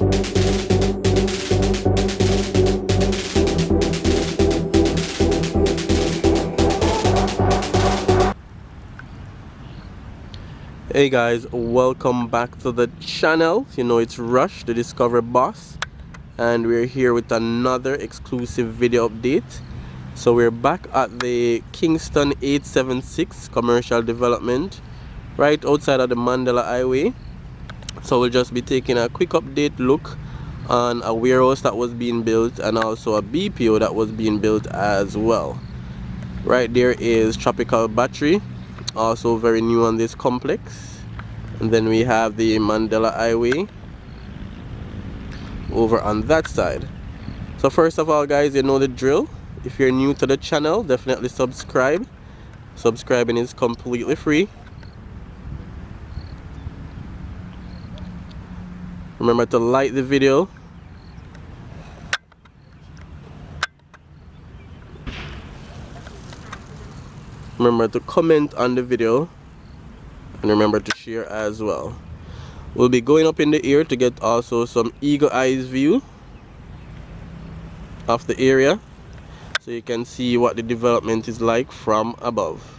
Hey guys, welcome back to the channel. You know, it's Rush, the Discover Boss, and we're here with another exclusive video update. So we're back at the Kingston 876 commercial development right outside of the Mandela Highway. So we'll just be taking a quick update look on a warehouse that was being built and also a BPO that was being built as well. Right there is Tropical Battery, also very new on this complex. And then we have the Mandela Highway over on that side. So first of all, guys, you know the drill. If you're new to the channel, definitely subscribe. Subscribing is completely free. Remember to like the video. Remember to comment on the video. And remember to share as well. We'll be going up in the air to get also some eagle eyes view of the area, so you can see what the development is like from above.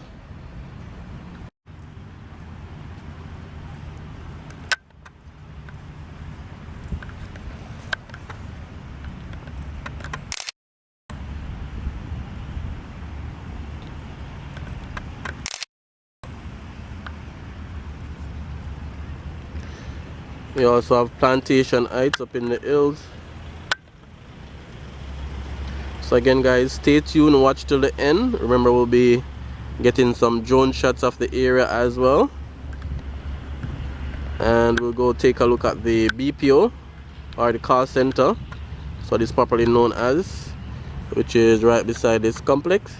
We also have plantation heights up in the hills. So again, guys, stay tuned, watch till the end. Remember, we'll be getting some drone shots of the area as well. And we'll go take a look at the BPO, or the call center, so it's properly known as, which is right beside this complex.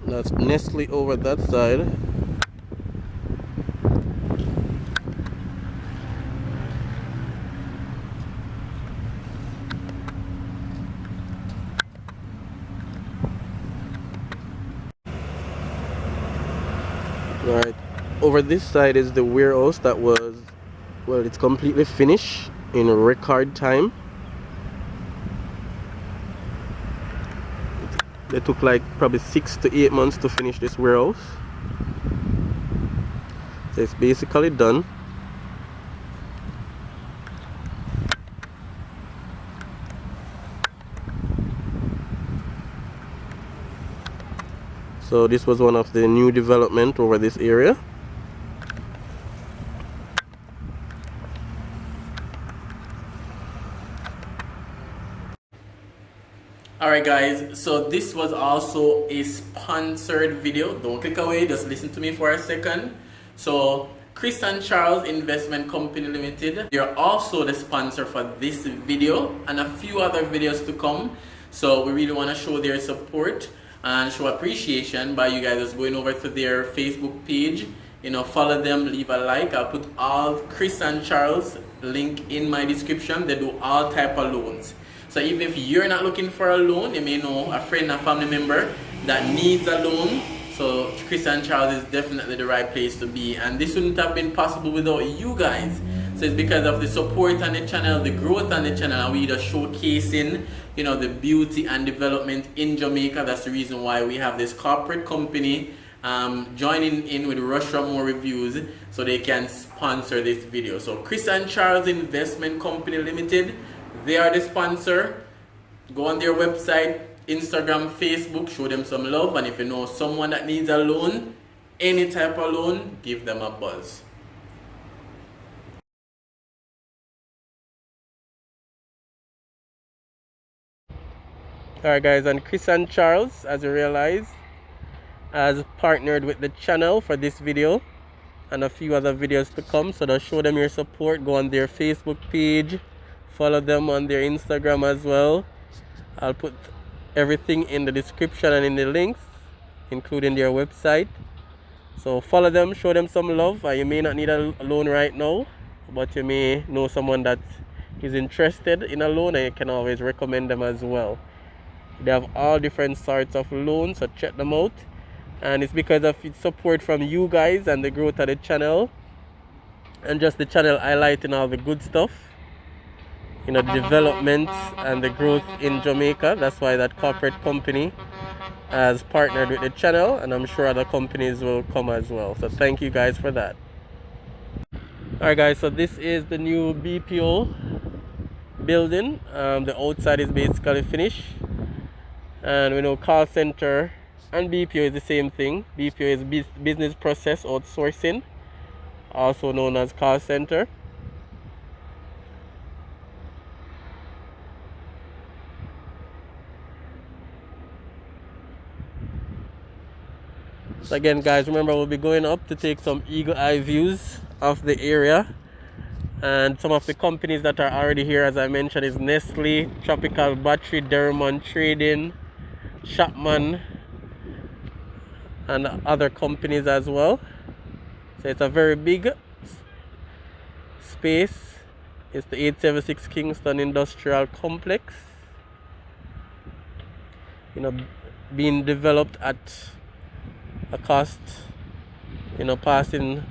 That's Nestle over that side. Right over this side is the warehouse that was, well, it's completely finished in record time. It took like probably 6 to 8 months to finish this warehouse. So it's basically done. So this was one of the new development over this area. Alright guys, so this was also a sponsored video. Don't click away, just listen to me for a second. So Kris and Charles Investment Company Limited, they're also the sponsor for this video and a few other videos to come. So we really want to show their support and show appreciation by you guys just going over to their Facebook page. You know, follow them, leave a like. I'll put all Kris and Charles link in my description. They do all type of loans. So even if you're not looking for a loan, you may know a friend, a family member that needs a loan. So Kris and Charles is definitely the right place to be. And this wouldn't have been possible without you guys. So it's because of the support on the channel, the growth on the channel, and we just showcasing, you know, the beauty and development in Jamaica. That's the reason why we have this corporate company joining in with Raymore Reviews so they can sponsor this video. So Kris and Charles Investment Company Limited, they are the sponsor. Go on their website, Instagram, Facebook, show them some love, and if you know someone that needs a loan, any type of loan, give them a buzz. Alright guys, and Kris and Charles, as you realize, has partnered with the channel for this video and a few other videos to come, so just show them your support. Go on their Facebook page, follow them on their Instagram as well. I'll put everything in the description and in the links, including their website. So follow them, show them some love. You may not need a loan right now, but you may know someone that is interested in a loan, and you can always recommend them as well. They have all different sorts of loans, so check them out. And it's because of its support from you guys and the growth of the channel, and just the channel highlighting all the good stuff, you know, the developments and the growth in Jamaica. That's why that corporate company has partnered with the channel, and I'm sure other companies will come as well. So thank you guys for that. Alright guys, so this is the new BPO building. The outside is basically finished, and we know call center and BPO is the same thing. BPO is business process outsourcing, also known as call center. So again guys, remember we'll be going up to take some eagle eye views of the area, and some of the companies that are already here, as I mentioned, is Nestle, Tropical Battery, Dermond Trading, Chapman, and other companies as well. So it's a very big space. It's the 876 Kingston Industrial Complex, you know, being developed at a cost, you know, passing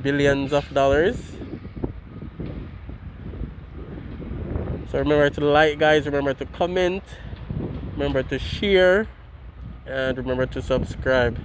billions of dollars. So remember to like guys, remember to comment, remember to share, and remember to subscribe.